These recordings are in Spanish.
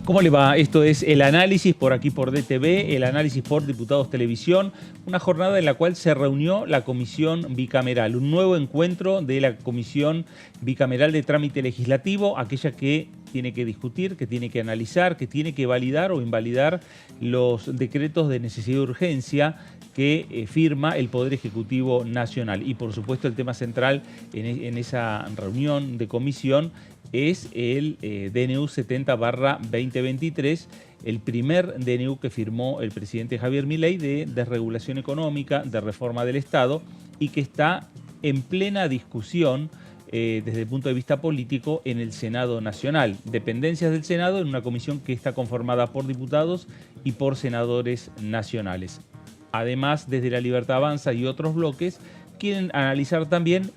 ¿Cómo le va? Esto es El Análisis por aquí por DTV, El Análisis por Diputados Televisión, una jornada en la cual se reunió la Comisión Bicameral, un nuevo encuentro de la Comisión Bicameral de Trámite Legislativo, aquella que tiene que discutir, que tiene que analizar, que tiene que validar o invalidar los decretos de necesidad y urgencia que firma el Poder Ejecutivo Nacional. Y por supuesto el tema central en esa reunión de comisión es el DNU 70/2023, el primer DNU que firmó el presidente Javier Milei de desregulación económica, de reforma del Estado, y que está en plena discusión desde el punto de vista político en el Senado Nacional. Dependencias del Senado en una comisión que está conformada por diputados y por senadores nacionales. Además, desde La Libertad Avanza y otros bloques quieren analizar también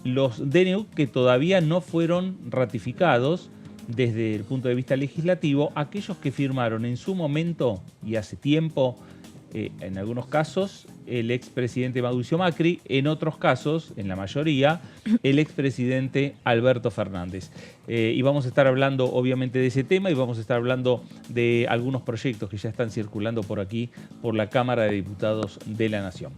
los DNU que todavía no fueron ratificados desde el punto de vista legislativo, aquellos que firmaron en su momento y hace tiempo, en algunos casos, el expresidente Mauricio Macri, en otros casos, en la mayoría, el expresidente Alberto Fernández. Y vamos a estar hablando obviamente de ese tema y vamos a estar hablando de algunos proyectos que ya están circulando por aquí, por la Cámara de Diputados de la Nación.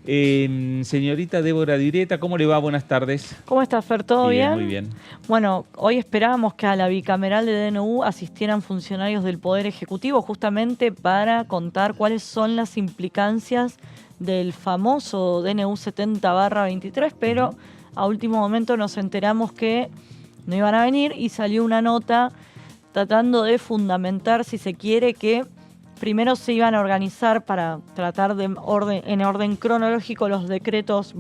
Señorita Débora Di Urieta, ¿cómo le va? Buenas tardes. ¿Cómo está, Fer? ¿Todo bien? Muy bien. Bueno, hoy esperábamos que a la bicameral de DNU asistieran funcionarios del Poder Ejecutivo justamente para contar cuáles son las implicancias del famoso DNU 70/23, pero a último momento nos enteramos que no iban a venir y salió una nota tratando de fundamentar, si se quiere, que primero se iban a organizar para tratar de en orden cronológico los decretos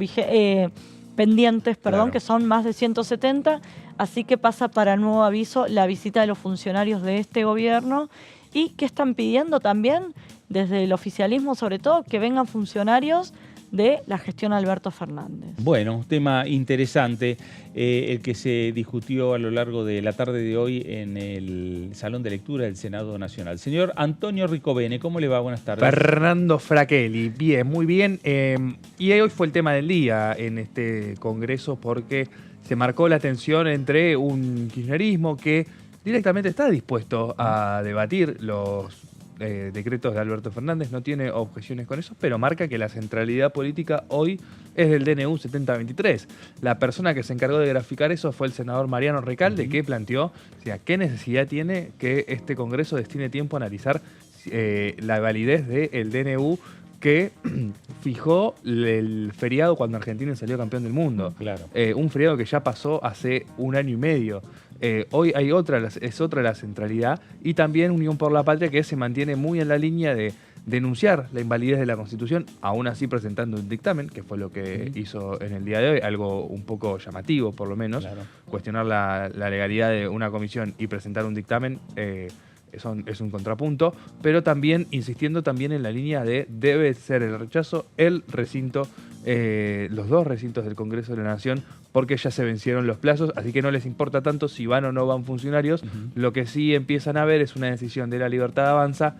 pendientes, Claro. que son más de 170, así que pasa para nuevo aviso la visita de los funcionarios de este gobierno y que están pidiendo también desde el oficialismo, sobre todo, que vengan funcionarios de la gestión Alberto Fernández. Bueno, tema interesante, el que se discutió a lo largo de la tarde de hoy en el Salón de Lectura del Senado Nacional. Señor Antonio Ricovene, ¿cómo le va? Buenas tardes. Fernando Fraquelli, bien, muy bien. Y hoy fue el tema del día en este congreso porque se marcó la tensión entre un kirchnerismo que directamente está dispuesto a debatir los decretos de Alberto Fernández, no tiene objeciones con eso, pero marca que la centralidad política hoy es del DNU 70/23. La persona que se encargó de graficar eso fue el senador Mariano Recalde, que planteó, o sea, qué necesidad tiene que este Congreso destine tiempo a analizar la validez del DNU que fijó el feriado cuando Argentina salió campeón del mundo. Claro. Un feriado que ya pasó hace 1 año y medio. Hoy hay es otra la centralidad, y también Unión por la Patria, que se mantiene muy en la línea de denunciar la invalidez de la Constitución, aún así presentando un dictamen, que fue lo que hizo en el día de hoy, algo un poco llamativo por lo menos. Claro. Cuestionar la legalidad de una comisión y presentar un dictamen es un contrapunto, pero también insistiendo también en la línea de debe ser el rechazo, el recinto, los 2 recintos del Congreso de la Nación, porque ya se vencieron los plazos, así que no les importa tanto si van o no van funcionarios. Lo que sí empiezan a ver es una decisión de La Libertad Avanza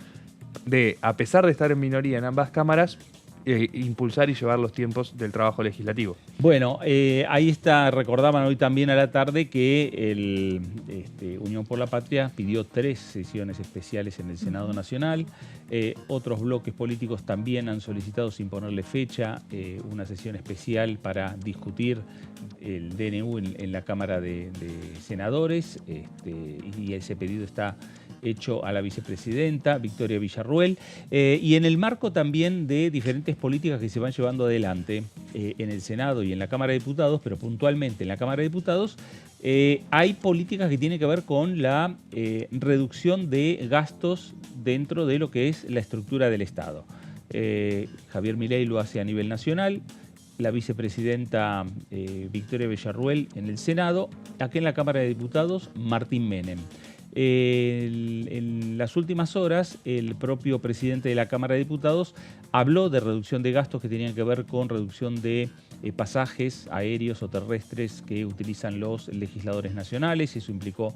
de, a pesar de estar en minoría en ambas cámaras, impulsar y llevar los tiempos del trabajo legislativo. Bueno, ahí está, recordaban hoy también a la tarde que Unión por la Patria pidió 3 sesiones especiales en el Senado Nacional. Otros bloques políticos también han solicitado, sin ponerle fecha, una sesión especial para discutir el DNU en la Cámara de Senadores, y ese pedido está hecho a la vicepresidenta Victoria Villarruel, y en el marco también de diferentes políticas que se van llevando adelante en el Senado y en la Cámara de Diputados, pero puntualmente en la Cámara de Diputados, hay políticas que tienen que ver con la reducción de gastos dentro de lo que es la estructura del Estado. Javier Milei lo hace a nivel nacional, la vicepresidenta Victoria Villarruel en el Senado, aquí en la Cámara de Diputados Martín Menem. En las últimas horas, el propio presidente de la Cámara de Diputados habló de reducción de gastos que tenían que ver con reducción de pasajes aéreos o terrestres que utilizan los legisladores nacionales. Eso implicó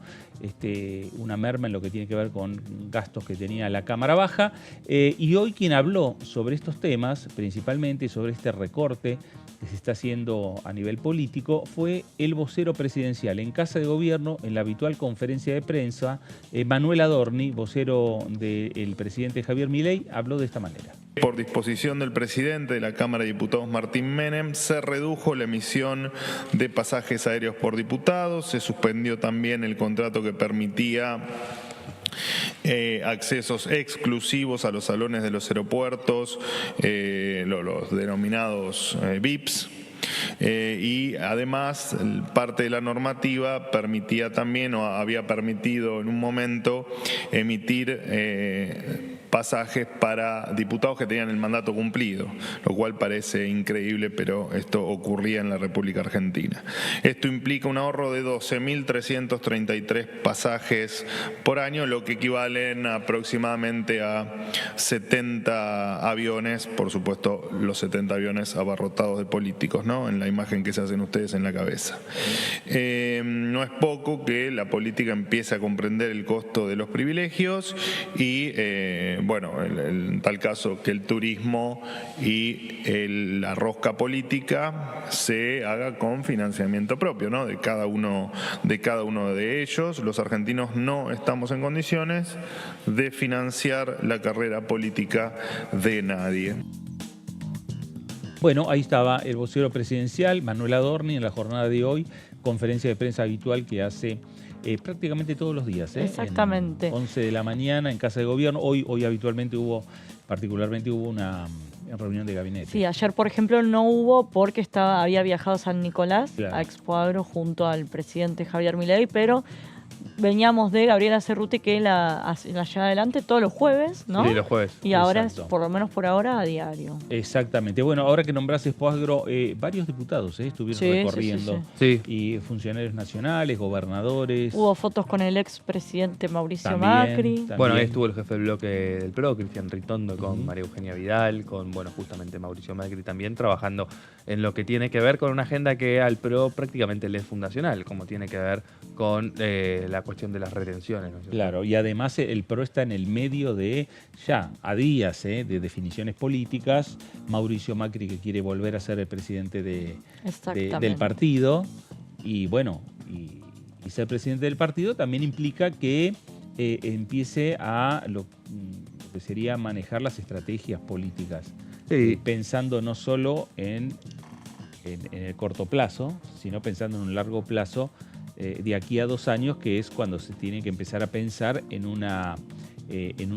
una merma en lo que tiene que ver con gastos que tenía la Cámara Baja. Y hoy quien habló sobre estos temas, principalmente sobre este recorte que se está haciendo a nivel político, fue el vocero presidencial en Casa de Gobierno, en la habitual conferencia de prensa, Mendoza, Manuel Adorni, vocero del presidente Javier Milei, habló de esta manera. Por disposición del presidente de la Cámara de Diputados, Martín Menem, se redujo la emisión de pasajes aéreos por diputados, se suspendió también el contrato que permitía accesos exclusivos a los salones de los aeropuertos, los denominados VIPs. Y además parte de la normativa permitía también, o había permitido en un momento, emitir pasajes para diputados que tenían el mandato cumplido, lo cual parece increíble, pero esto ocurría en la República Argentina. Esto implica un ahorro de 12.333 pasajes por año, lo que equivalen aproximadamente a 70 aviones, por supuesto los 70 aviones abarrotados de políticos, ¿no? En la imagen que se hacen ustedes en la cabeza. No es poco que la política empiece a comprender el costo de los privilegios y en tal caso que el turismo y la rosca política se haga con financiamiento propio, ¿no? de cada uno de ellos. Los argentinos no estamos en condiciones de financiar la carrera política de nadie. Bueno, ahí estaba el vocero presidencial, Manuel Adorni, en la jornada de hoy, conferencia de prensa habitual que hace prácticamente todos los días. Exactamente. En 11 de la mañana en Casa de Gobierno. Hoy habitualmente particularmente hubo una reunión de gabinete. Sí, ayer, por ejemplo, no hubo porque había viajado a San Nicolás, claro, a Expo Agro junto al presidente Javier Milei, pero veníamos de Gabriela Cerruti, que la lleva adelante todos los jueves, ¿no? Sí, los jueves. Y ahora, Exacto. por lo menos por ahora, a diario. Exactamente. Bueno, ahora que nombrás Expo Agro, varios diputados estuvieron recorriendo. Sí. Y funcionarios nacionales, gobernadores. Hubo fotos con el expresidente Mauricio También, Macri. también. Bueno, ahí estuvo el jefe del bloque del PRO, Cristian Ritondo, con Ujú. María Eugenia Vidal, con, justamente Mauricio Macri también, trabajando en lo que tiene que ver con una agenda que al PRO prácticamente le es fundacional, como tiene que ver con la cuestión de las retenciones, ¿no es cierto? Claro, y además el PRO está en el medio de, ya a días de definiciones políticas. Mauricio Macri, que quiere volver a ser el presidente del partido, y bueno, y ser presidente del partido también implica que empiece a lo que sería manejar las estrategias políticas, Sí. pensando no solo en el corto plazo, sino pensando en un largo plazo, de aquí a 2 años, que es cuando se tiene que empezar a pensar en un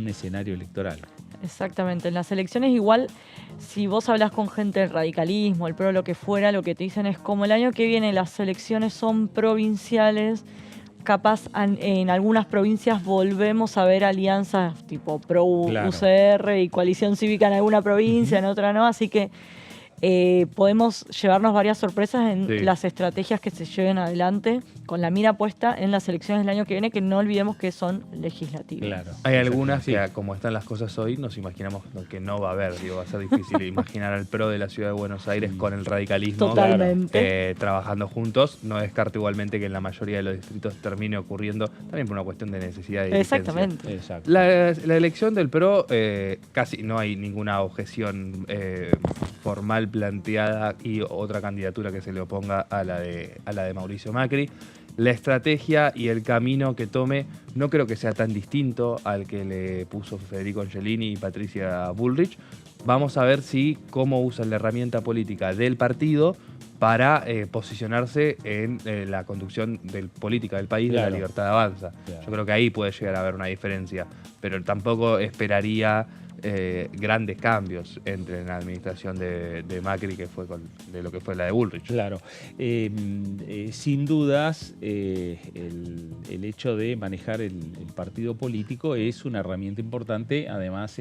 escenario electoral. Exactamente. En las elecciones igual, si vos hablas con gente del radicalismo, el PRO, lo que fuera, lo que te dicen es como el año que viene las elecciones son provinciales, capaz en algunas provincias volvemos a ver alianzas tipo PRO-UCR y coalición cívica en alguna provincia, en otra no, así que podemos llevarnos varias sorpresas en las estrategias que se lleven adelante con la mira puesta en las elecciones del año que viene, que no olvidemos que son legislativas. Claro. Hay algunas que, como están las cosas hoy, nos imaginamos lo que no va a haber. Digo, va a ser difícil imaginar al PRO de la Ciudad de Buenos Aires con el radicalismo. Totalmente. Trabajando juntos. No descarto igualmente que en la mayoría de los distritos termine ocurriendo, también por una cuestión de necesidad y Exactamente. Exacto. La elección del PRO, casi no hay ninguna objeción formal planteada y otra candidatura que se le oponga a la de Mauricio Macri. La estrategia y el camino que tome no creo que sea tan distinto al que le puso Federico Angelini y Patricia Bullrich. Vamos a ver cómo usan la herramienta política del partido para posicionarse en la conducción política del país, Claro. de la Libertad Avanza. Claro. Yo creo que ahí puede llegar a haber una diferencia, pero tampoco esperaría grandes cambios entre la administración de Macri de lo que fue la de Bullrich. Claro. Sin dudas, el hecho de manejar el partido político es una herramienta importante, además,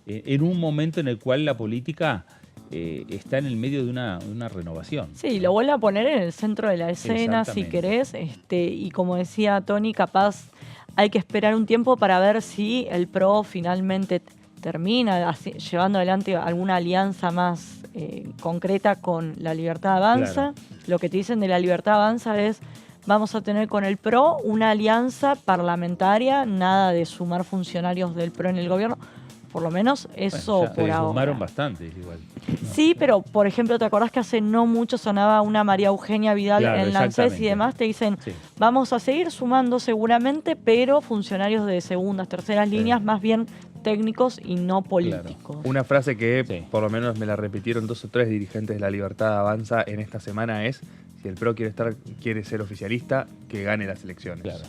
en un momento en el cual la política está en el medio de una renovación. Sí, lo vuelve a poner en el centro de la escena, si Exactamente. querés, y como decía Tony, capaz hay que esperar un tiempo para ver si el PRO finalmente termina llevando adelante alguna alianza más concreta con la Libertad Avanza. Claro. Lo que te dicen de la Libertad Avanza es: vamos a tener con el PRO una alianza parlamentaria, nada de sumar funcionarios del PRO en el gobierno, Por lo menos eso Bueno, ya por ahora. sumaron bastantes igual. Sí, pero por ejemplo, ¿te acordás que hace no mucho sonaba una María Eugenia Vidal Claro, en la ANSES y exactamente. demás? Te dicen, Sí. vamos a seguir sumando seguramente, pero funcionarios de segundas, terceras líneas, más bien técnicos y no políticos. Una frase que Sí. por lo menos me la repitieron 2 o 3 dirigentes de La Libertad Avanza en esta semana es: si el PRO quiere ser oficialista, que gane las elecciones. Claro.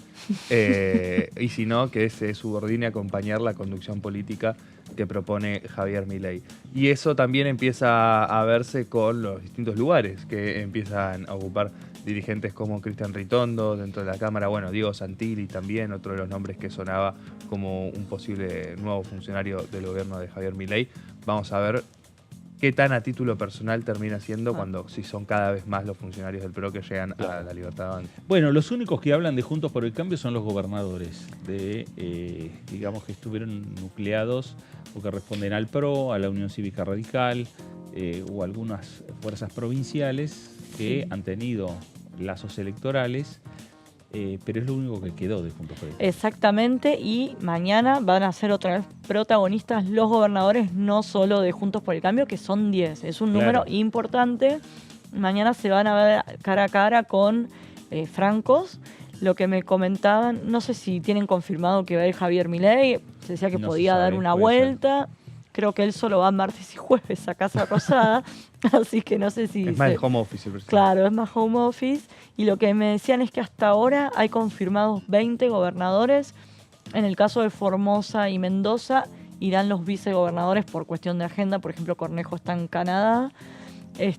Y si no, que se subordine a acompañar la conducción política que propone Javier Milei. Y eso también empieza a verse con los distintos lugares que empiezan a ocupar dirigentes como Cristian Ritondo dentro de la Cámara, bueno, Diego Santilli también, otro de los nombres que sonaba como un posible nuevo funcionario del gobierno de Javier Milei. Vamos a ver qué tan a título personal termina siendo cuando si son cada vez más los funcionarios del PRO que llegan a La Libertad Avanza. Bueno, los únicos que hablan de Juntos por el Cambio son los gobernadores, digamos que estuvieron nucleados o que responden al PRO, a la Unión Cívica Radical o algunas fuerzas provinciales que han tenido lazos electorales, pero es lo único que quedó de Juntos por el Cambio. Exactamente, y mañana van a ser otra vez protagonistas los gobernadores, no solo de Juntos por el Cambio, que son 10. Es un número Claro. importante. Mañana se van a ver cara a cara con francos. Lo que me comentaban, no sé si tienen confirmado que va a ir Javier Milei, se decía que No se podía sabe, dar una puede ser. vuelta. Creo que él solo va martes y jueves a Casa Rosada, así que no sé si... Es más el home office el presidente. Claro, es más home office. Y lo que me decían es que hasta ahora hay confirmados 20 gobernadores. En el caso de Formosa y Mendoza irán los vicegobernadores por cuestión de agenda. Por ejemplo, Cornejo está en Canadá.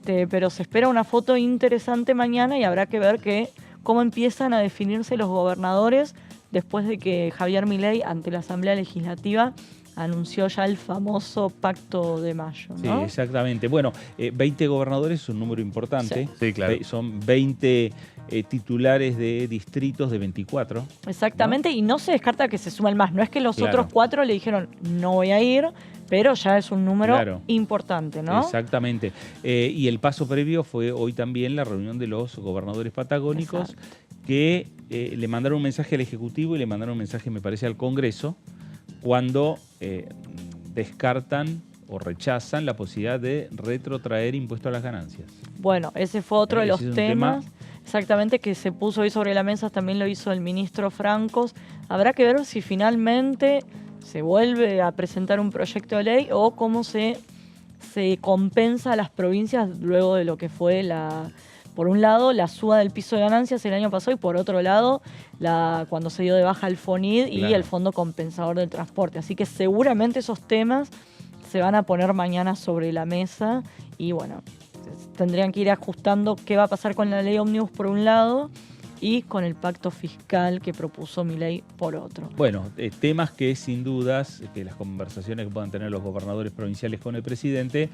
Pero se espera una foto interesante mañana y habrá que ver cómo empiezan a definirse los gobernadores después de que Javier Milei, ante la Asamblea Legislativa, anunció ya el famoso Pacto de Mayo, Sí, ¿no? exactamente. Bueno, 20 gobernadores es un número importante. Sí. Sí, claro. Son 20 titulares de distritos de 24. Exactamente, y no se descarta que se sumen más. No es que los Claro. otros 4 le dijeron no voy a ir, pero ya es un número Claro. importante, ¿no? Exactamente. Y el paso previo fue hoy también la reunión de los gobernadores patagónicos Exacto. que le mandaron un mensaje al Ejecutivo y le mandaron un mensaje, me parece, al Congreso cuando descartan o rechazan la posibilidad de retrotraer impuesto a las ganancias. Bueno, ese fue otro de Ese los es un temas. Exactamente, que se puso hoy sobre la mesa, también lo hizo el ministro Francos. Habrá que ver si finalmente se vuelve a presentar un proyecto de ley o cómo se compensa a las provincias luego de lo que fue por un lado, la suba del piso de ganancias el año pasado y por otro lado, cuando se dio de baja el FONID y Claro. el Fondo Compensador del Transporte. Así que seguramente esos temas se van a poner mañana sobre la mesa y bueno, tendrían que ir ajustando qué va a pasar con la ley Ómnibus por un lado y con el pacto fiscal que propuso Milei por otro. Bueno, temas que sin dudas, que las conversaciones que puedan tener los gobernadores provinciales con el presidente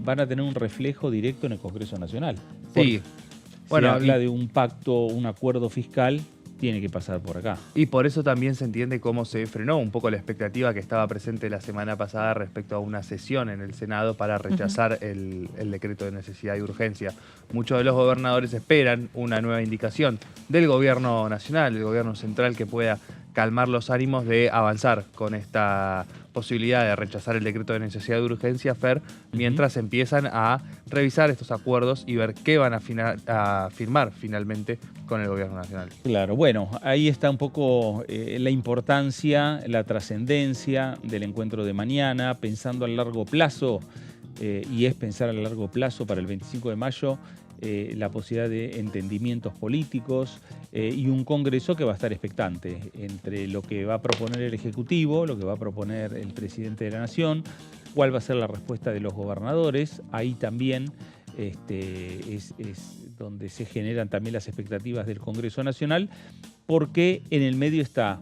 van a tener un reflejo directo en el Congreso Nacional. Sí. Porque Bueno, se habla y- de un pacto, un acuerdo fiscal, tiene que pasar por acá. Y por eso también se entiende cómo se frenó un poco la expectativa que estaba presente la semana pasada respecto a una sesión en el Senado para rechazar el decreto de necesidad y urgencia. Muchos de los gobernadores esperan una nueva indicación del gobierno nacional, del gobierno central, que pueda calmar los ánimos de avanzar con esta posibilidad de rechazar el decreto de necesidad de urgencia, Fer, mientras empiezan a revisar estos acuerdos y ver qué van a firmar finalmente con el gobierno nacional. Claro, bueno, ahí está un poco la importancia, la trascendencia del encuentro de mañana, pensando a largo plazo, y es pensar a largo plazo para el 25 de mayo, la posibilidad de entendimientos políticos y un Congreso que va a estar expectante entre lo que va a proponer el Ejecutivo, lo que va a proponer el presidente de la Nación, cuál va a ser la respuesta de los gobernadores. Ahí también es donde se generan también las expectativas del Congreso Nacional, porque en el medio está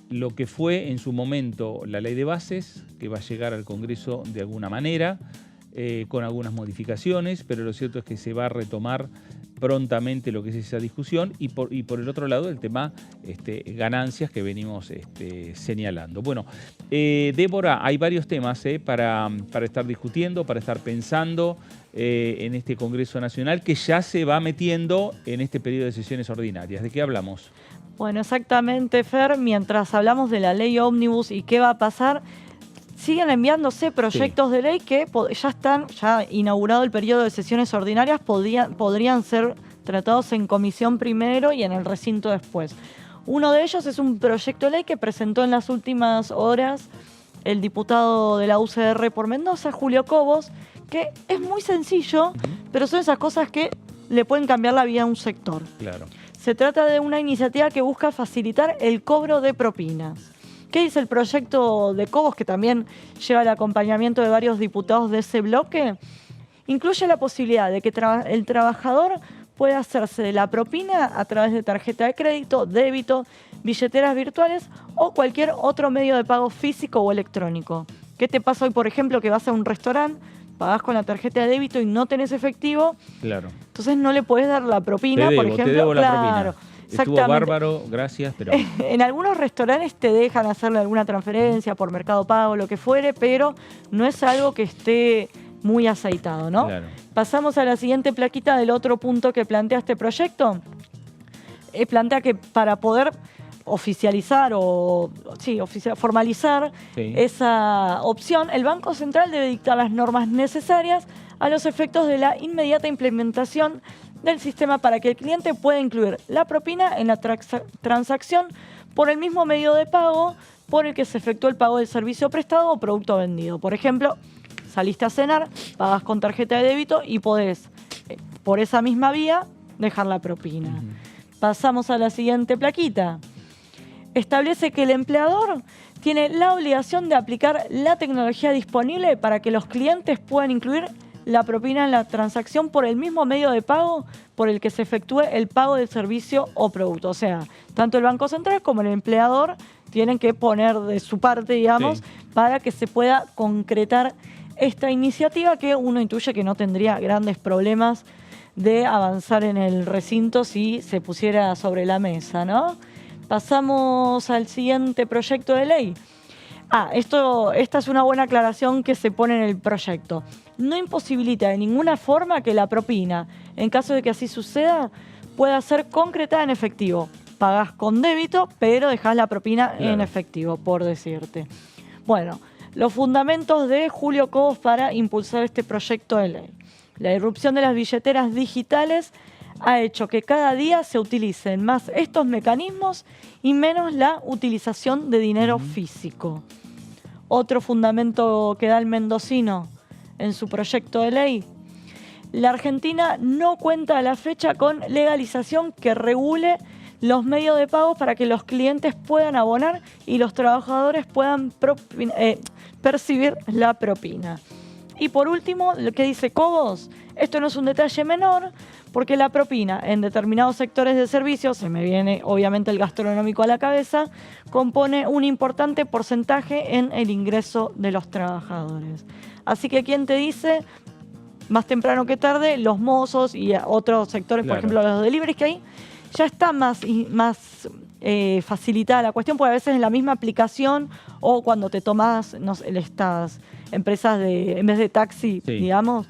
lo que fue en su momento la ley de bases, que va a llegar al Congreso de alguna manera, con algunas modificaciones, pero lo cierto es que se va a retomar prontamente lo que es esa discusión y por el otro lado el tema ganancias que venimos señalando. Bueno, Débora, hay varios temas para estar discutiendo, para estar pensando en este Congreso Nacional que ya se va metiendo en este periodo de sesiones ordinarias. ¿De qué hablamos? Bueno, exactamente, Fer, mientras hablamos de la ley Ómnibus y qué va a pasar, siguen enviándose proyectos de ley que ya están, ya inaugurado el periodo de sesiones ordinarias, podrían ser tratados en comisión primero y en el recinto después. Uno de ellos es un proyecto de ley que presentó en las últimas horas el diputado de la UCR por Mendoza, Julio Cobos, que es muy sencillo, pero son esas cosas que le pueden cambiar la vida a un sector. Claro. Se trata de una iniciativa que busca facilitar el cobro de propinas. ¿Qué dice el proyecto de Cobos, que también lleva el acompañamiento de varios diputados de ese bloque? Incluye la posibilidad de que el trabajador pueda hacerse de la propina a través de tarjeta de crédito, débito, billeteras virtuales o cualquier otro medio de pago físico o electrónico. ¿Qué te pasa hoy, por ejemplo, que vas a un restaurante, pagás con la tarjeta de débito y no tenés efectivo? Claro. Entonces no le podés dar la propina, Te debo, por ejemplo. te debo la claro, propina. Estuvo bárbaro, gracias, pero... En algunos restaurantes te dejan hacerle alguna transferencia por Mercado Pago, lo que fuere, pero no es algo que esté muy aceitado, ¿no? Claro. Pasamos a la siguiente plaquita del otro punto que plantea este proyecto. Plantea que para poder oficializar formalizar esa opción, el Banco Central debe dictar las normas necesarias a los efectos de la inmediata implementación del sistema para que el cliente pueda incluir la propina en la transacción por el mismo medio de pago por el que se efectuó el pago del servicio prestado o producto vendido. Por ejemplo, saliste a cenar, pagas con tarjeta de débito y podés, por esa misma vía, dejar la propina. Pasamos a la siguiente plaquita. Establece que el empleador tiene la obligación de aplicar la tecnología disponible para que los clientes puedan incluir la propina en la transacción por el mismo medio de pago por el que se efectúe el pago del servicio o producto. O sea, tanto el Banco Central como el empleador tienen que poner de su parte, digamos, para que se pueda concretar esta iniciativa que uno intuye que no tendría grandes problemas de avanzar en el recinto si se pusiera sobre la mesa, ¿no? Pasamos al siguiente proyecto de ley. Esta es una buena aclaración que se pone en el proyecto. No imposibilita de ninguna forma que la propina, en caso de que así suceda, pueda ser concretada en efectivo. Pagás con débito, pero dejás la propina en efectivo, por decirte. Bueno, los fundamentos de Julio Cobos para impulsar este proyecto de ley. La irrupción de las billeteras digitales ha hecho que cada día se utilicen más estos mecanismos y menos la utilización de dinero físico. Otro fundamento que da el mendocino en su proyecto de ley: la Argentina no cuenta a la fecha con legalización que regule los medios de pago para que los clientes puedan abonar y los trabajadores puedan percibir la propina. Y por último, lo que dice Cobos, esto no es un detalle menor, porque la propina en determinados sectores de servicios, se me viene obviamente el gastronómico a la cabeza, compone un importante porcentaje en el ingreso de los trabajadores. Así que, ¿quién te dice? Más temprano que tarde, los mozos y otros sectores, por ejemplo los deliveries que hay, ya está más facilitada la cuestión, porque a veces en la misma aplicación o cuando te tomas estas empresas en vez de taxi, digamos,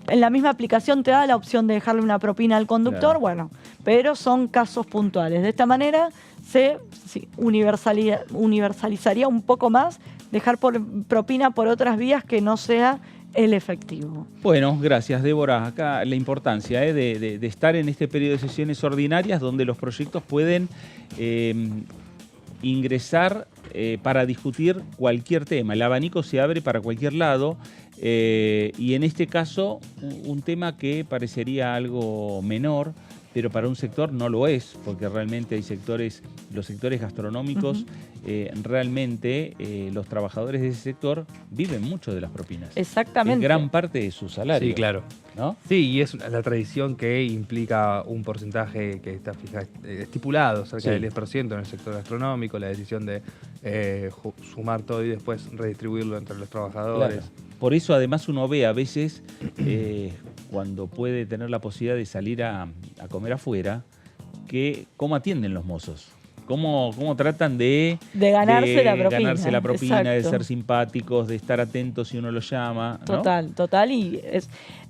en la misma aplicación te da la opción de dejarle una propina al conductor, bueno, pero son casos puntuales. De esta manera se universalizaría un poco más, dejar propina por otras vías que no sea el efectivo. Bueno, gracias, Débora. Acá la importancia de estar en este periodo de sesiones ordinarias donde los proyectos pueden ingresar para discutir cualquier tema. El abanico se abre para cualquier lado y en este caso un tema que parecería algo menor, pero para un sector no lo es, porque realmente hay los sectores gastronómicos, realmente los trabajadores de ese sector viven mucho de las propinas. Exactamente. Es gran parte de su salario. Sí, claro. ¿No? Sí, y es la tradición que implica un porcentaje que está estipulado, cerca del 10% en el sector gastronómico, la decisión de sumar todo y después redistribuirlo entre los trabajadores. Claro. Por eso además uno ve a veces, cuando puede tener la posibilidad de salir a comer afuera, que cómo atienden los mozos. Cómo tratan de ganarse la propina. De Exacto. ser simpáticos, de estar atentos si uno los llama, ¿no? Total. Y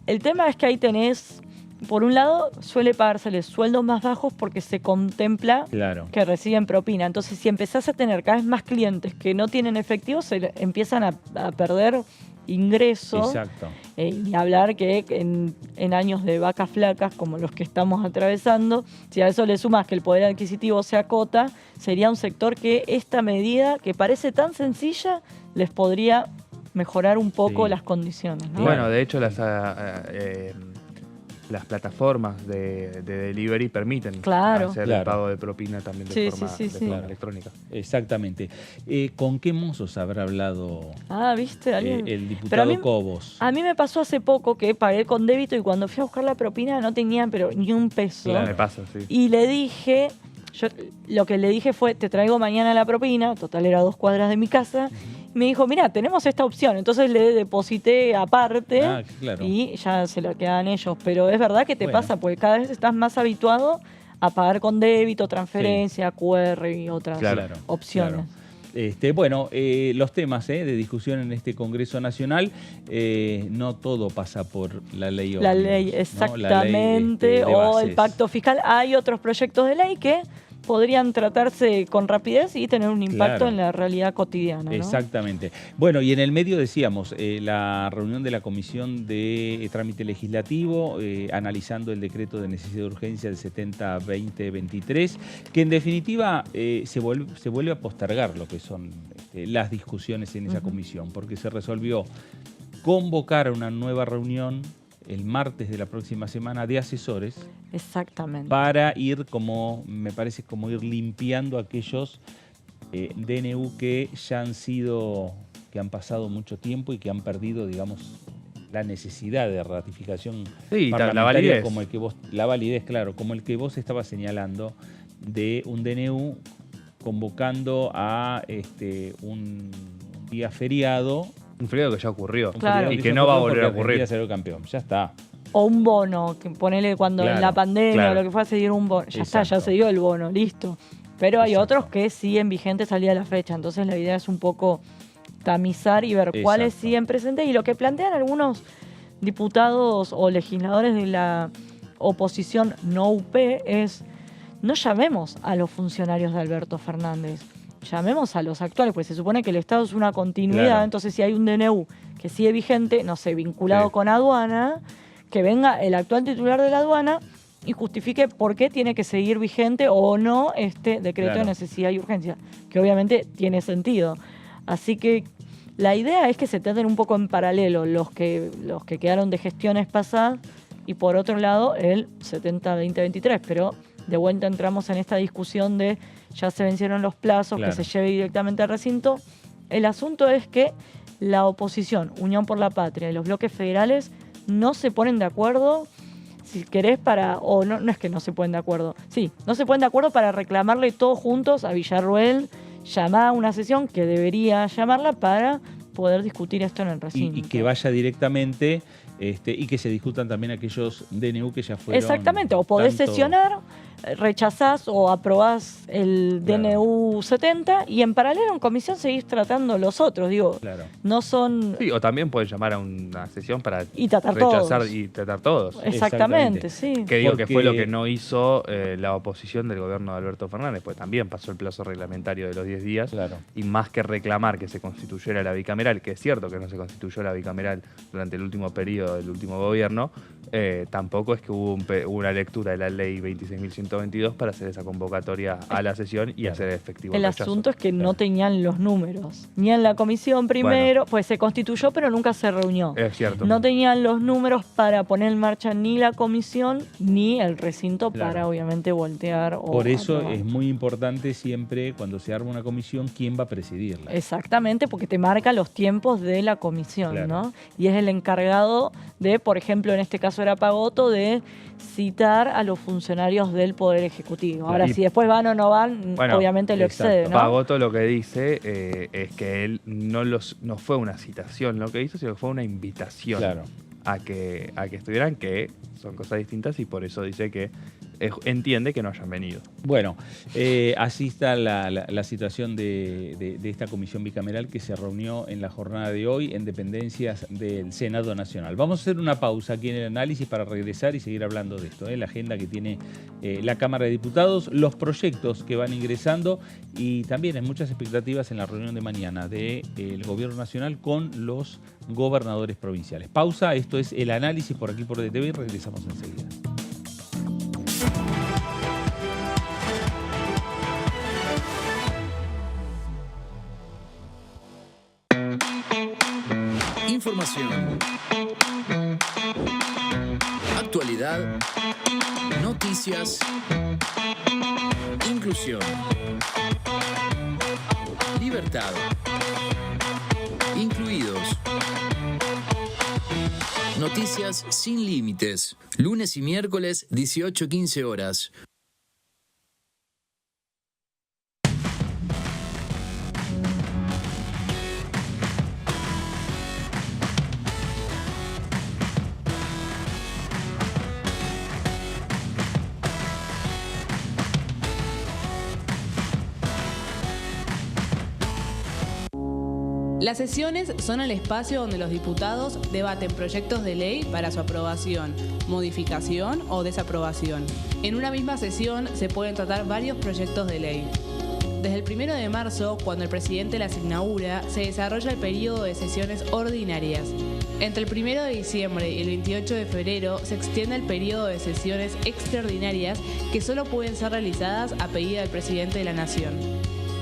el tema es que ahí tenés por un lado, suele pagárseles sueldos más bajos porque se contempla Claro. que reciben propina. Entonces, si empezás a tener cada vez más clientes que no tienen efectivo, empiezan a perder ingresos. Exacto. Y hablar que en años de vacas flacas, como los que estamos atravesando, si a eso le sumas que el poder adquisitivo se acota, sería un sector que esta medida, que parece tan sencilla, les podría mejorar un poco Sí. las condiciones, ¿no? Bueno, de hecho las plataformas de delivery permiten Claro. hacer Claro. el pago de propina también de Sí, forma, sí, sí, de sí. forma electrónica. Exactamente. ¿Con qué mozos habrá hablado ¿Viste? ¿Alguien? el Pero diputado Cobos? a mí me pasó hace poco que pagué con débito y cuando fui a buscar la propina no tenía pero ni un peso. Claro. Me pasa, sí. Y le dije, lo que le dije fue, te traigo mañana la propina, total era 2 cuadras de mi casa. Y me dijo, mira, tenemos esta opción. Entonces le deposité aparte Claro. y ya se la quedan ellos. Pero es verdad que te Bueno. pasa, porque cada vez estás más habituado a pagar con débito, transferencia, QR y otras Claro. opciones. Claro. Bueno, los temas de discusión en este Congreso Nacional, no todo pasa por la ley La ómnibus, ley, ¿no? exactamente, La ley, de o el bases. pacto fiscal. Hay otros proyectos de ley que podrían tratarse con rapidez y tener un impacto Claro. en la realidad cotidiana, ¿no? Exactamente. Bueno, y en el medio decíamos, la reunión de la Comisión de Trámite Legislativo, analizando el decreto de necesidad de urgencia del 70-2023, que en definitiva se vuelve a postergar lo que son las discusiones en esa comisión, porque se resolvió convocar a una nueva reunión el martes de la próxima semana de asesores Exactamente. para ir, me parece, como ir limpiando aquellos DNU que ya que han pasado mucho tiempo y que han perdido, digamos, la necesidad de ratificación Sí, la parlamentaria, validez. como el que la validez, claro, como el que vos estabas señalando, de un DNU convocando a un día feriado. Un feriado que ya ocurrió. un Claro. feriado Y ya que no va a ocurrió volver a porque Argentina ocurrir. salió campeón. Ya está. O un bono, que ponele cuando en Claro, la pandemia claro. o lo que fue, se dieron un bono. Ya está, ya Exacto. se dio el bono, listo. Pero hay Exacto. otros que siguen vigentes al día de la fecha. Entonces la idea es un poco tamizar y ver cuáles Exacto. siguen presentes. Y lo que plantean algunos diputados o legisladores de la oposición no UP es, no llamemos a los funcionarios de Alberto Fernández, llamemos a los actuales, pues se supone que el Estado es una continuidad, Claro. entonces si hay un DNU que sigue vigente, no sé, vinculado Sí. con aduana, que venga el actual titular de la aduana y justifique por qué tiene que seguir vigente o no este decreto Claro. de necesidad y urgencia, que obviamente tiene sentido. Así que la idea es que se traten un poco en paralelo los que quedaron de gestiones pasadas y por otro lado el 70-2023, pero de vuelta entramos en esta discusión de ya se vencieron los plazos, Claro. que se lleve directamente al recinto. El asunto es que la oposición, Unión por la Patria y los bloques federales no se ponen de acuerdo, si querés, no es que no se ponen de acuerdo, sí, no se ponen de acuerdo para reclamarle todos juntos a Villarroel, llamar a una sesión que debería llamarla para poder discutir esto en el recinto. Y que vaya directamente y que se discutan también aquellos DNU que ya fueron. Exactamente, o podés tanto- sesionar, rechazás o aprobás el Claro. DNU 70 y en paralelo en comisión seguís tratando los otros, digo, Claro. no son... Sí, o también pueden llamar a una sesión para Y tratar rechazar todos. y tratar todos. Exactamente, sí. Que digo que fue lo Porque- que no hizo la oposición del gobierno de Alberto Fernández, pues también pasó el plazo reglamentario de los 10 días. Claro. Y más que reclamar que se constituyera la bicameral, que es cierto que no se constituyó la bicameral durante el último periodo del último gobierno, tampoco es que hubo una lectura de la ley 26.122 para hacer esa convocatoria a la sesión y hacer efectivo El rechazo. asunto es que no Claro. tenían los números. Ni en la comisión primero, pues se constituyó pero nunca se reunió. Es cierto. No tenían los números para poner en marcha ni la comisión ni el recinto Claro. para obviamente voltear o Por eso aprobar. es muy importante siempre, cuando se arma una comisión, quién va a presidirla. Exactamente, porque te marca los tiempos de la comisión, Claro. ¿no? Y es el encargado de, por ejemplo, en este caso era Pagotto, de citar a los funcionarios del Poder Ejecutivo. Ahora, Y- si después van o no van, Bueno, obviamente lo exacto. excede, ¿no? Pagotto lo que dice es que él no fue una citación lo que hizo, sino que fue una invitación Claro. a que estuvieran, que son cosas distintas y por eso dice que entiende que no hayan venido. Bueno, así está la situación de esta comisión bicameral que se reunió en la jornada de hoy en dependencias del Senado Nacional. Vamos a hacer una pausa aquí en el análisis para regresar y seguir hablando de esto, la agenda que tiene la Cámara de Diputados, los proyectos que van ingresando y también hay muchas expectativas en la reunión de mañana del Gobierno Nacional con los gobernadores provinciales. Pausa, esto es el análisis por aquí por DTV y regresamos enseguida. Información, actualidad, noticias, inclusión, libertad, incluidos. Noticias sin límites. Lunes y miércoles, 18-15 horas. Las sesiones son el espacio donde los diputados debaten proyectos de ley para su aprobación, modificación o desaprobación. En una misma sesión se pueden tratar varios proyectos de ley. Desde el 1 de marzo, cuando el presidente las inaugura, se desarrolla el periodo de sesiones ordinarias. Entre el 1 de diciembre y el 28 de febrero se extiende el periodo de sesiones extraordinarias que solo pueden ser realizadas a pedido del presidente de la Nación.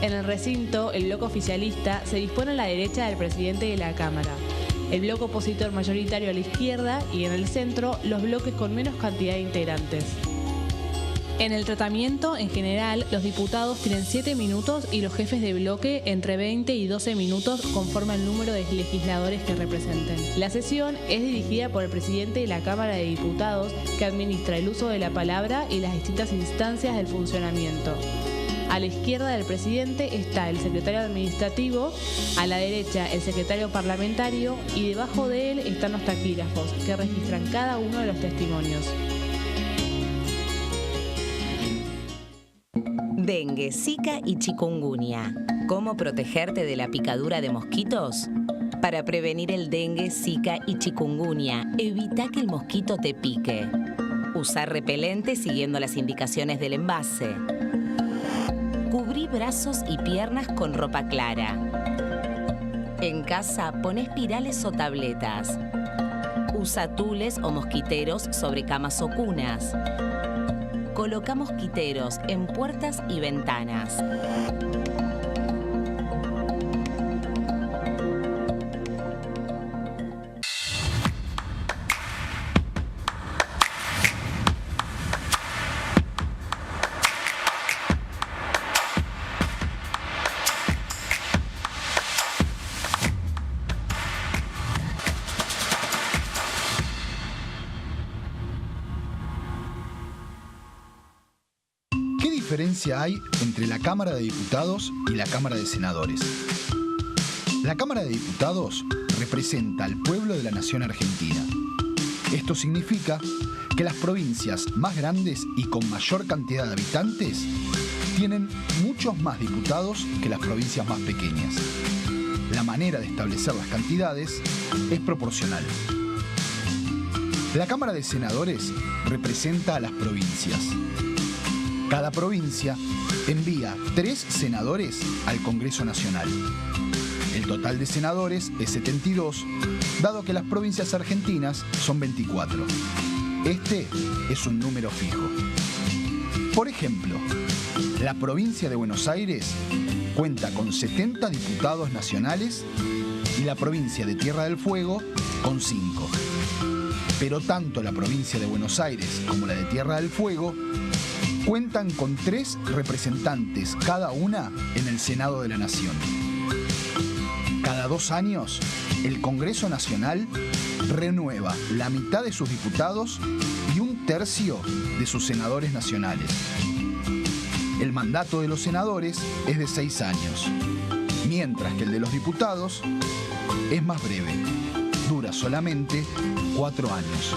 En el recinto, el bloque oficialista se dispone a la derecha del presidente de la Cámara, el bloque opositor mayoritario a la izquierda y en el centro los bloques con menos cantidad de integrantes. En el tratamiento, en general, los diputados tienen 7 minutos y los jefes de bloque entre 20 y 12 minutos conforme al número de legisladores que representen. La sesión es dirigida por el presidente de la Cámara de Diputados, que administra el uso de la palabra y las distintas instancias del funcionamiento. A la izquierda del presidente está el secretario administrativo, a la derecha el secretario parlamentario y debajo de él están los taquígrafos, que registran cada uno de los testimonios. Dengue, Zika y chikungunya. ¿Cómo protegerte de la picadura de mosquitos? Para prevenir el dengue, Zika y chikungunya, evita que el mosquito te pique. Usar repelente siguiendo las indicaciones del envase. Cubrí brazos y piernas con ropa clara. En casa, pon espirales o tabletas. Usa tules o mosquiteros sobre camas o cunas. Coloca mosquiteros en puertas y ventanas. ¿Qué diferencia hay entre la Cámara de Diputados y la Cámara de Senadores? La Cámara de Diputados representa al pueblo de la nación argentina. Esto significa que las provincias más grandes y con mayor cantidad de habitantes tienen muchos más diputados que las provincias más pequeñas. La manera de establecer las cantidades es proporcional. La Cámara de Senadores representa a las provincias. Cada provincia envía 3 senadores al Congreso Nacional. El total de senadores es 72, dado que las provincias argentinas son 24. Este es un número fijo. Por ejemplo, la provincia de Buenos Aires cuenta con 70 diputados nacionales y la provincia de Tierra del Fuego con 5. Pero tanto la provincia de Buenos Aires como la de Tierra del Fuego cuentan con 3 representantes cada una en el Senado de la Nación. Cada 2 años, el Congreso Nacional renueva la mitad de sus diputados y 1/3 de sus senadores nacionales. El mandato de los senadores es de 6 años, mientras que el de los diputados es más breve, dura solamente 4 años.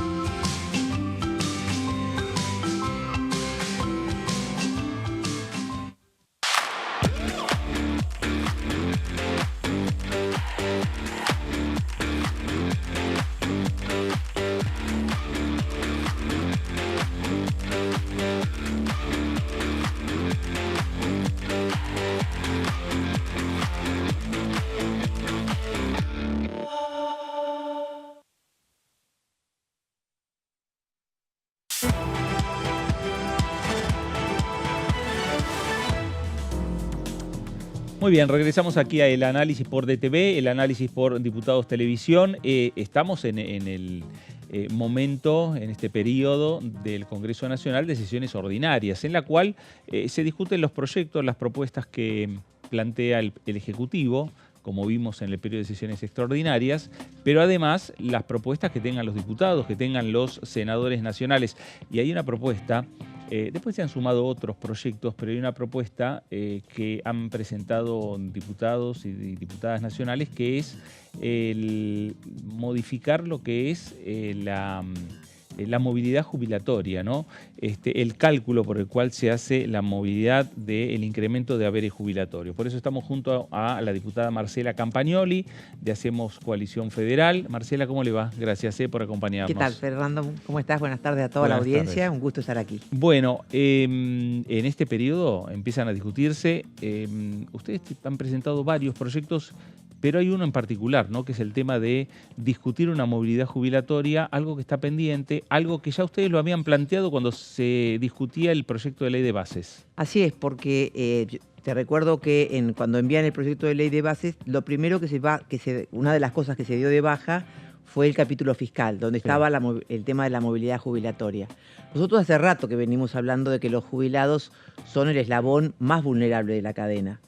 Muy bien, regresamos aquí a El Análisis por DTV, El Análisis por Diputados Televisión. Estamos en el momento, en este periodo del Congreso Nacional de sesiones ordinarias, en la cual se discuten los proyectos, las propuestas que plantea el Ejecutivo, como vimos en el periodo de sesiones extraordinarias, pero además las propuestas que tengan los diputados, que tengan los senadores nacionales. Y hay una propuesta, después se han sumado otros proyectos, pero hay una propuesta que han presentado diputados y diputadas nacionales, que es el modificar lo que es la movilidad jubilatoria, ¿no? El cálculo por el cual se hace la movilidad del incremento de haberes jubilatorios. Por eso estamos junto a la diputada Marcela Campagnoli, de Hacemos Coalición Federal. Marcela, ¿cómo le va? Gracias por acompañarnos. ¿Qué tal, Fernando? ¿Cómo estás? Buenas tardes a toda la audiencia. Tardes. Un gusto estar aquí. Bueno, en este periodo empiezan a discutirse. Ustedes han presentado varios proyectos, pero hay uno en particular, ¿no? Que es el tema de discutir una movilidad jubilatoria, algo que está pendiente, algo que ya ustedes lo habían planteado cuando se discutía el proyecto de ley de bases. Así es, porque te recuerdo que cuando envían el proyecto de ley de bases, lo primero una de las cosas que se dio de baja fue el capítulo fiscal, donde estaba el tema de la movilidad jubilatoria. Nosotros hace rato que venimos hablando de que los jubilados son el eslabón más vulnerable de la cadena.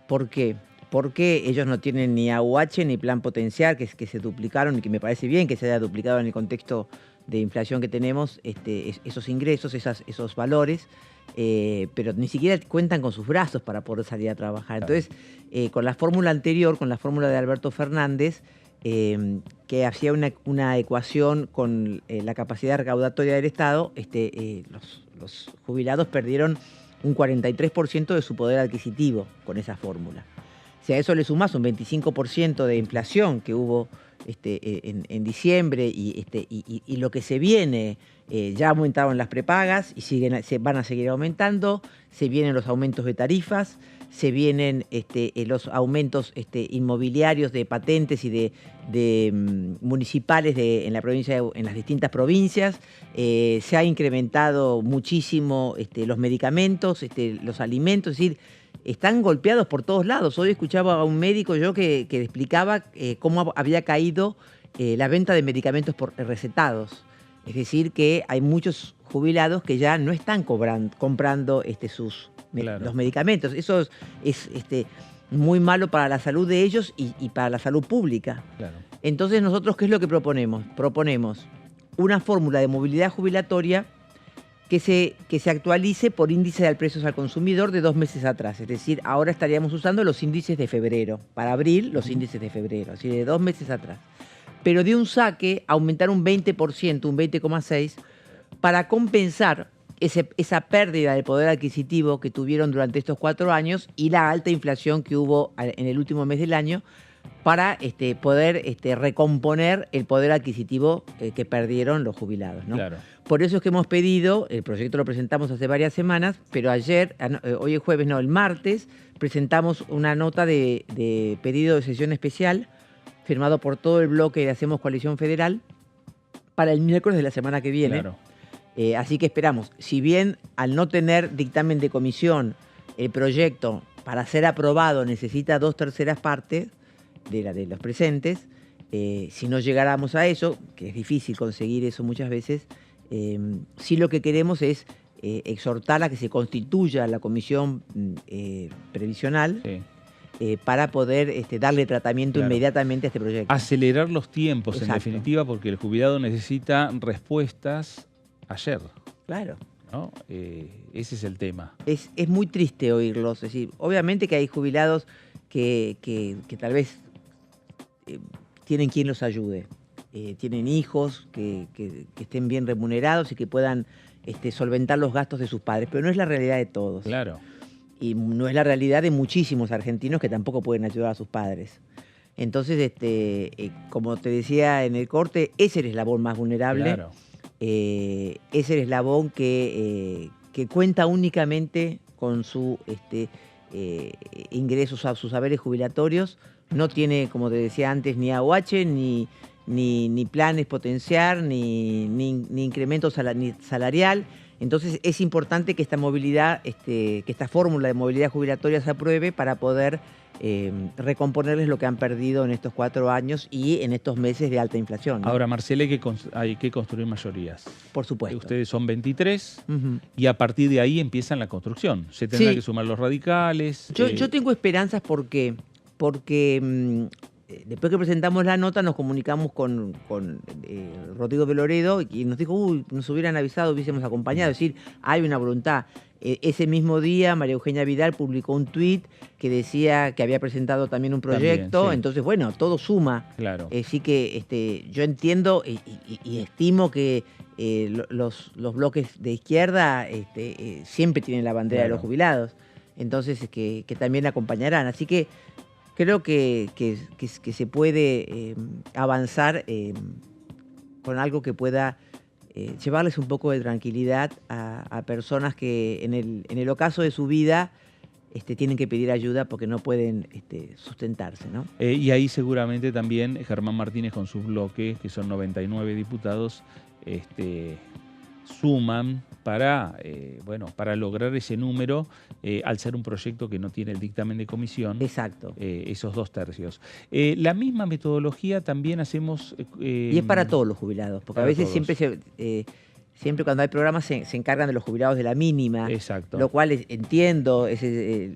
¿Por qué? Porque ellos no tienen ni AUH ni plan potencial, que se duplicaron y que me parece bien que se haya duplicado en el contexto de inflación que tenemos, esos ingresos, esos valores, pero ni siquiera cuentan con sus brazos para poder salir a trabajar. Entonces, con la fórmula anterior, con la fórmula de Alberto Fernández, que hacía una ecuación con la capacidad recaudatoria del Estado, los jubilados perdieron un 43% de su poder adquisitivo con esa fórmula. Si a eso le sumás un 25% de inflación que hubo en diciembre y lo que se viene, ya aumentaron las prepagas y se van a seguir aumentando, se vienen los aumentos de tarifas, se vienen los aumentos inmobiliarios de patentes y de municipales en la provincia, en las distintas provincias, se ha incrementado muchísimo los medicamentos, los alimentos, es decir, están golpeados por todos lados. Hoy escuchaba a un médico que explicaba cómo había caído la venta de medicamentos recetados. Es decir, que hay muchos jubilados que ya no están comprando los medicamentos. Eso es muy malo para la salud de ellos y para la salud pública. Claro. Entonces, nosotros, ¿qué es lo que proponemos? Proponemos una fórmula de movilidad jubilatoria que se actualice por índice de precios al consumidor de 2 meses atrás. Es decir, ahora estaríamos usando los índices de febrero. Para abril, los índices de febrero, así de 2 meses atrás. Pero de un saque, aumentar un 20%, un 20,6%, para compensar esa pérdida de poder adquisitivo que tuvieron durante estos 4 años y la alta inflación que hubo en el último mes del año, para poder recomponer el poder adquisitivo que perdieron los jubilados, ¿no? Claro. Por eso es que hemos pedido, el proyecto lo presentamos hace varias semanas, pero hoy es jueves, el martes, presentamos una nota de pedido de sesión especial firmado por todo el bloque de Hacemos Coalición Federal para el miércoles de la semana que viene. Claro. Así que esperamos, si bien al no tener dictamen de comisión, el proyecto para ser aprobado necesita 2/3 partes de los presentes, si no llegáramos a eso, que es difícil conseguir eso muchas veces, sí lo que queremos es exhortar a que se constituya la comisión previsional. Sí. Para poder darle tratamiento inmediatamente a este proyecto. Acelerar los tiempos, exacto, en definitiva, porque el jubilado necesita respuestas ayer. Claro. ¿No? Ese es el tema. Es muy triste oírlos. Es decir, obviamente que hay jubilados que tal vez tienen quien los ayude. Tienen hijos que estén bien remunerados y que puedan solventar los gastos de sus padres, pero no es la realidad de todos. Claro. Y no es la realidad de muchísimos argentinos que tampoco pueden ayudar a sus padres. Entonces, como te decía en el corte, ese es el eslabón más vulnerable. Claro. Es el eslabón que cuenta únicamente con su ingresos a sus haberes jubilatorios. No tiene, como te decía antes, ni AUH, ni ni planes potenciar, ni incremento salarial. Entonces es importante que esta movilidad, que esta fórmula de movilidad jubilatoria se apruebe para poder recomponerles lo que han perdido en estos 4 años y en estos meses de alta inflación, ¿no? Ahora, Marcela, hay que construir mayorías. Por supuesto. Ustedes son 23 y a partir de ahí empiezan la construcción. Se tendrán que sumar los radicales. Yo tengo esperanzas porque después que presentamos la nota nos comunicamos con Rodrigo de Loredo y nos dijo, nos hubieran avisado, hubiésemos acompañado. Es decir, hay una voluntad. Ese mismo día María Eugenia Vidal publicó un tuit que decía que había presentado también un proyecto. También, sí. Entonces, bueno, todo suma. Claro. Así que yo entiendo y estimo que los bloques de izquierda siempre tienen la bandera de los jubilados. Entonces, que también acompañarán. Así que creo que se puede avanzar con algo que pueda llevarles un poco de tranquilidad a personas que en el ocaso de su vida tienen que pedir ayuda porque no pueden sustentarse, ¿no? Y ahí seguramente también Germán Martínez con sus bloques, que son 99 diputados, suman para lograr ese número, al ser un proyecto que no tiene el dictamen de comisión. Exacto. Esos 2/3. La misma metodología también hacemos... y es para todos los jubilados, porque a veces siempre cuando hay programas se encargan de los jubilados de la mínima. Exacto. Lo cual entiendo,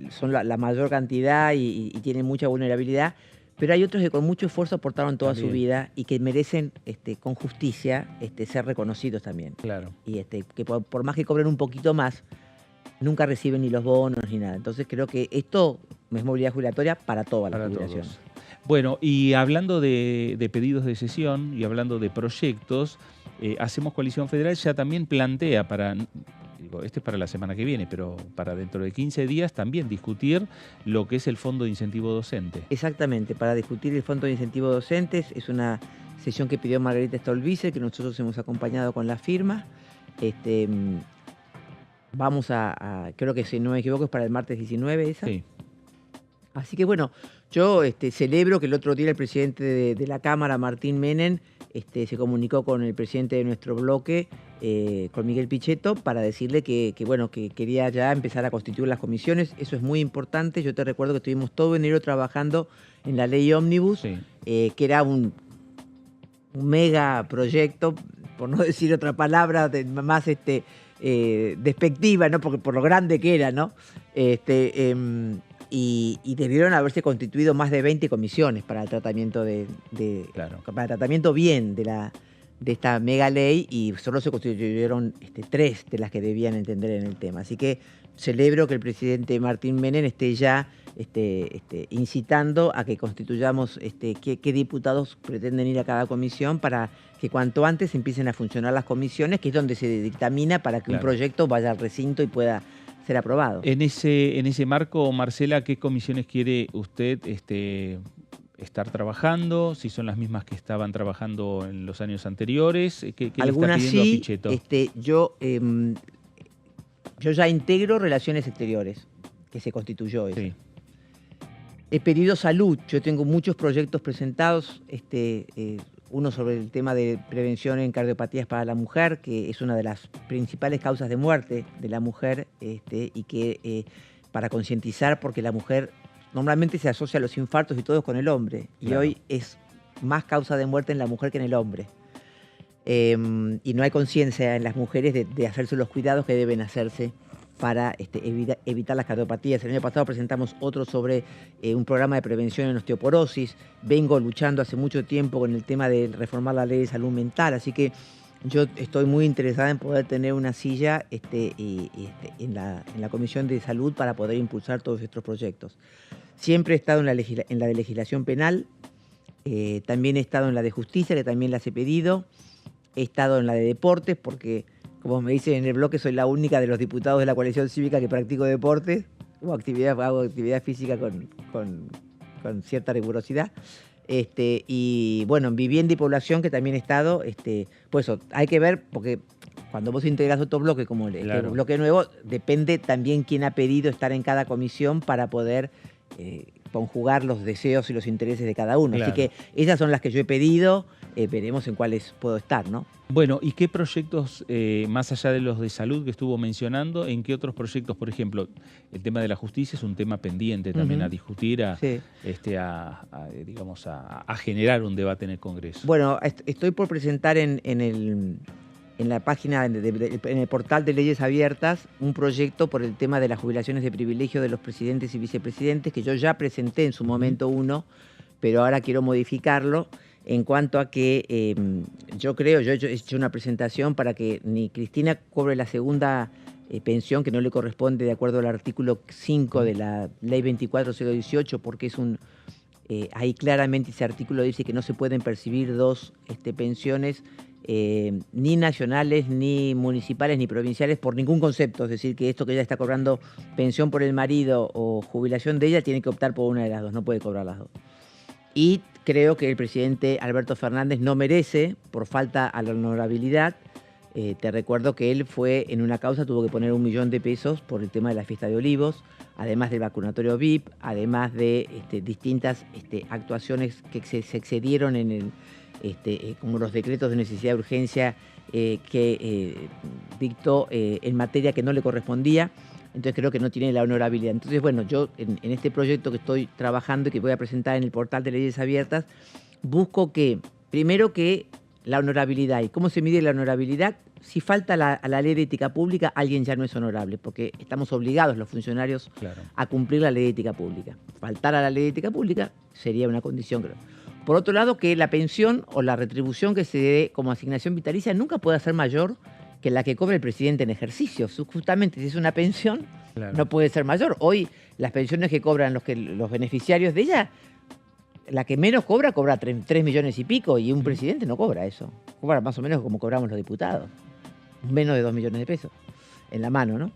son la mayor cantidad y tienen mucha vulnerabilidad. Pero hay otros que con mucho esfuerzo aportaron toda su vida y que merecen con justicia ser reconocidos también. Claro. Y que por más que cobren un poquito más, nunca reciben ni los bonos ni nada. Entonces creo que esto es movilidad jubilatoria para toda la jubilación. Todos. Bueno, y hablando de pedidos de sesión y hablando de proyectos, Hacemos Coalición Federal ya también plantea para... Este es para la semana que viene, pero para dentro de 15 días también discutir lo que es el Fondo de Incentivo Docente. Exactamente, para discutir el Fondo de Incentivo Docentes. Es una sesión que pidió Margarita Stolbizer, que nosotros hemos acompañado con la firma. Vamos creo que si no me equivoco es para el martes 19 esa. Sí. Así que bueno, yo celebro que el otro día el presidente de la Cámara, Martín Menem, se comunicó con el presidente de nuestro bloque, con Miguel Pichetto, para decirle que quería ya empezar a constituir las comisiones. Eso es muy importante. Yo te recuerdo que estuvimos todo enero trabajando en la ley Ómnibus, sí, que era un mega proyecto, por no decir otra palabra más despectiva, ¿no? Porque por lo grande que era, ¿no? Y debieron haberse constituido más de 20 comisiones para el tratamiento para el tratamiento bien de esta mega ley, y solo se constituyeron 3 de las que debían entender en el tema. Así que celebro que el presidente Martín Menem esté ya incitando a que constituyamos qué diputados pretenden ir a cada comisión para que cuanto antes empiecen a funcionar las comisiones, que es donde se dictamina para que un proyecto vaya al recinto y pueda ser aprobado. En ese marco, Marcela, ¿qué comisiones quiere usted estar trabajando? Si son las mismas que estaban trabajando en los años anteriores. ¿Qué algunas le está pidiendo a Pichetto? Yo ya integro Relaciones Exteriores, que se constituyó eso. Sí. He pedido salud. Yo tengo muchos proyectos presentados. Uno sobre el tema de prevención en cardiopatías para la mujer, que es una de las principales causas de muerte de la mujer, y que para concientizar, porque la mujer normalmente se asocia a los infartos y todo con el hombre, y hoy es más causa de muerte en la mujer que en el hombre. Y no hay conciencia en las mujeres de hacerse los cuidados que deben hacerse para evitar las cardiopatías. El año pasado presentamos otro sobre un programa de prevención en osteoporosis. Vengo luchando hace mucho tiempo con el tema de reformar la ley de salud mental, así que yo estoy muy interesada en poder tener una silla en la Comisión de Salud para poder impulsar todos estos proyectos. Siempre he estado en la de legislación penal, también he estado en la de justicia, que también las he pedido. He estado en la de deportes, porque, como me dicen en el bloque, soy la única de los diputados de la coalición cívica que practico deportes. Hago actividad física con cierta rigurosidad. Y bueno, en vivienda y población, que también he estado. Pues eso, hay que ver, porque cuando vos integras otro bloque como el bloque nuevo, depende también quién ha pedido estar en cada comisión para poder conjugar los deseos y los intereses de cada uno. Así que esas son las que yo he pedido. veremos en cuáles puedo estar, ¿no? Bueno, ¿y qué proyectos, más allá de los de salud que estuvo mencionando, en qué otros proyectos, por ejemplo, el tema de la justicia es un tema pendiente también a discutir, a generar un debate en el Congreso? Bueno, estoy por presentar en la página, en el portal de Leyes Abiertas, un proyecto por el tema de las jubilaciones de privilegio de los presidentes y vicepresidentes, que yo ya presenté en su momento uno, pero ahora quiero modificarlo. En cuanto a que yo he hecho una presentación para que ni Cristina cobre la segunda pensión que no le corresponde de acuerdo al artículo 5 de la Ley 24.018, porque es ahí claramente ese artículo dice que no se pueden percibir dos pensiones ni nacionales, ni municipales, ni provinciales por ningún concepto. Es decir, que esto que ella está cobrando pensión por el marido o jubilación de ella, tiene que optar por una de las dos, no puede cobrar las dos. Y creo que el presidente Alberto Fernández no merece, por falta a la honorabilidad. Te recuerdo que él fue en una causa, tuvo que poner $1 millón de pesos por el tema de la fiesta de Olivos, además del vacunatorio VIP, además de distintas actuaciones que se excedieron en como los decretos de necesidad de urgencia que dictó en materia que no le correspondía. Entonces creo que no tiene la honorabilidad. Entonces, bueno, yo en este proyecto que estoy trabajando y que voy a presentar en el portal de Leyes Abiertas, busco que, primero, que la honorabilidad. ¿Y cómo se mide la honorabilidad? Si falta a la ley de ética pública, alguien ya no es honorable, porque estamos obligados los funcionarios a cumplir la ley de ética pública. Faltar a la ley de ética pública sería una condición, creo. Por otro lado, que la pensión o la retribución que se dé como asignación vitalicia nunca pueda ser mayor que la que cobra el presidente en ejercicio. Justamente, si es una pensión, no puede ser mayor. Hoy, las pensiones que cobran los beneficiarios de ella, la que menos cobra 3 millones y pico, y un presidente no cobra eso. Cobra más o menos como cobramos los diputados. Menos de 2 millones de pesos en la mano, ¿no?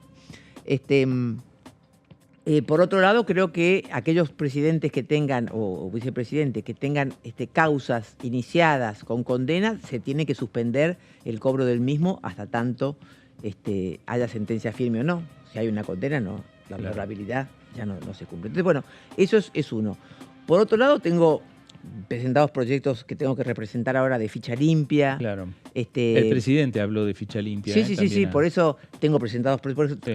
Por otro lado, creo que aquellos presidentes que tengan, o vicepresidentes, que tengan causas iniciadas con condena, se tiene que suspender el cobro del mismo hasta tanto haya sentencia firme o no. Si hay una condena, no, la honorabilidad ya no se cumple. Entonces, bueno, eso es uno. Por otro lado, tengo presentados proyectos que tengo que representar ahora de ficha limpia. Claro. El presidente habló de ficha limpia. Sí, por eso tengo presentados.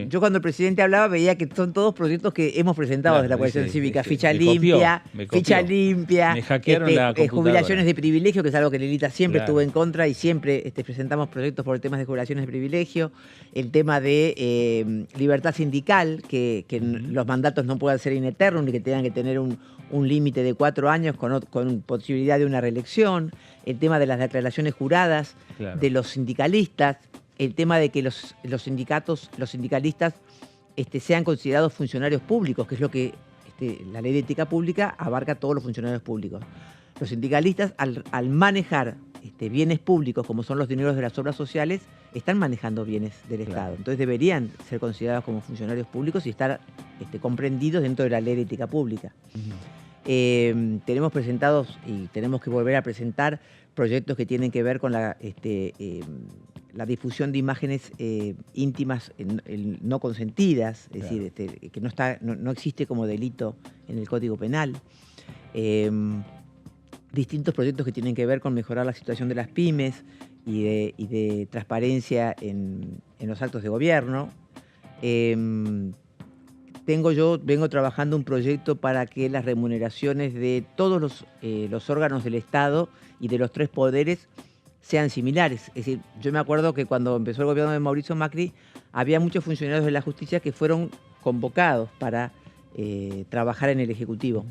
Yo cuando el presidente hablaba veía que son todos proyectos que hemos presentado de la coalición cívica. Ficha limpia, Me hackearon la computadora. Jubilaciones de privilegio, que es algo que Lilita siempre estuvo en contra, y siempre presentamos proyectos por el tema de jubilaciones de privilegio. El tema de libertad sindical, que los mandatos no puedan ser ineternos ni que tengan que tener un límite de 4 años con posibilidad de una reelección, el tema de las declaraciones juradas de los sindicalistas, el tema de que los sindicalistas sean considerados funcionarios públicos, que es lo que la ley de ética pública abarca a todos los funcionarios públicos. Los sindicalistas, al manejar bienes públicos, como son los dineros de las obras sociales, están manejando bienes del Estado. Entonces deberían ser considerados como funcionarios públicos y estar comprendidos dentro de la ley de ética pública. Tenemos presentados y tenemos que volver a presentar proyectos que tienen que ver con la difusión de imágenes íntimas no consentidas, es decir, que no existe como delito en el Código Penal. Distintos proyectos que tienen que ver con mejorar la situación de las pymes y de transparencia en los actos de gobierno. Vengo trabajando un proyecto para que las remuneraciones de todos los órganos del Estado y de los 3 poderes sean similares. Es decir, yo me acuerdo que cuando empezó el gobierno de Mauricio Macri, había muchos funcionarios de la justicia que fueron convocados para trabajar en el Ejecutivo.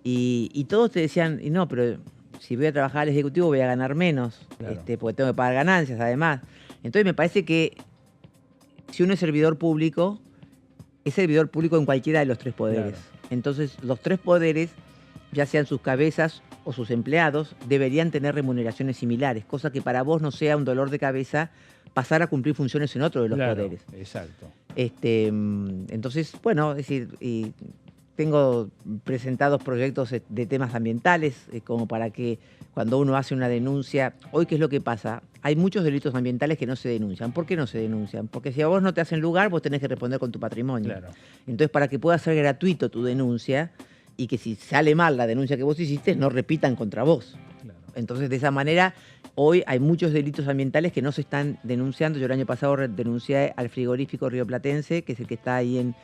Y todos te decían, no, pero si voy a trabajar al Ejecutivo voy a ganar menos, porque tengo que pagar ganancias además. Entonces me parece que si uno es servidor público en cualquiera de los 3 poderes. Entonces los 3 poderes, ya sean sus cabezas o sus empleados, deberían tener remuneraciones similares, cosa que para vos no sea un dolor de cabeza pasar a cumplir funciones en otro de los poderes. Exacto. Entonces, bueno, es decir, tengo presentados proyectos de temas ambientales, como para que cuando uno hace una denuncia, hoy ¿qué es lo que pasa? Hay muchos delitos ambientales que no se denuncian. ¿Por qué no se denuncian? Porque si a vos no te hacen lugar, vos tenés que responder con tu patrimonio. Entonces, para que pueda ser gratuito tu denuncia y que si sale mal la denuncia que vos hiciste, no repitan contra vos. Entonces, de esa manera, hoy hay muchos delitos ambientales que no se están denunciando. Yo el año pasado denuncié al frigorífico rioplatense, que es el que está ahí